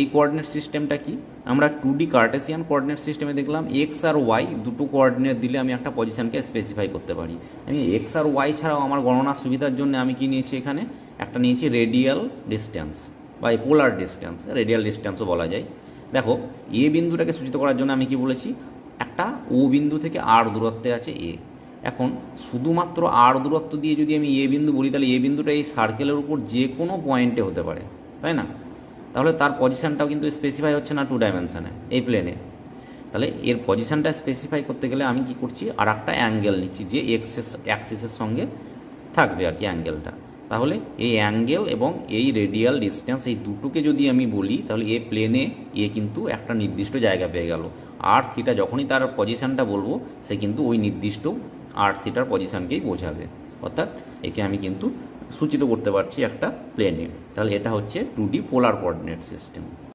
এই কোঅর্ডিনেট সিস্টেমটা কি, আমরা 2D কার্টেসিয়ান কোঅর্ডিনেট সিস্টেমে দেখলাম এক্স আর ওয়াই দুটো কোঅর্ডিনেট দিলে আমি একটা পজিশনকে স্পেসিফাই করতে পারি। আমি এক্স আর ওয়াই ছাড়াও আমার গণনার সুবিধার জন্য আমি কি নিয়েছি, এখানে একটা নিয়েছি রেডিয়াল ডিস্টেন্স বা পোলার ডিস্টেন্স, রেডিয়াল ডিস্টেন্সও বলা যায়। দেখো এ বিন্দুটাকে সূচিত করার জন্য আমি কি বলেছি, একটা ও বিন্দু থেকে আর দূরত্বে আছে এ। এখন শুধুমাত্র আর দূরত্ব দিয়ে যদি আমি এ বিন্দু বলি, তাহলে এ বিন্দুটা এই সার্কেলের উপর যে কোনো পয়েন্টে হতে পারে, তাই না? তাহলে তার পজিশানটাও কিন্তু স্পেসিফাই হচ্ছে না 2 ডাইমেনশানে, এই প্লেনে। তাহলে এর পজিশানটা স্পেসিফাই করতে গেলে আমি কি করছি, আর একটা অ্যাঙ্গেল নিচ্ছি যে অ্যাক্সিসের সঙ্গে থাকবে আর কি অ্যাঙ্গেলটা। তাহলে এই অ্যাঙ্গেল এবং এই রেডিয়াল ডিস্টেন্স এই দুটোকে যদি আমি বলি, তাহলে এ প্লেনে এ কিন্তু একটা নির্দিষ্ট জায়গা পেয়ে গেল। আর থিটা যখনই তার পজিশানটা বলবো, সে কিন্তু ওই নির্দিষ্ট আর থিটার পজিশানকেই বোঝাবে, অর্থাৎ একে আমি কিন্তু সূচিত করতে পারছি একটা প্লেনে। তাহলে এটা হচ্ছে 2D পোলার কোঅর্ডিনেট সিস্টেম।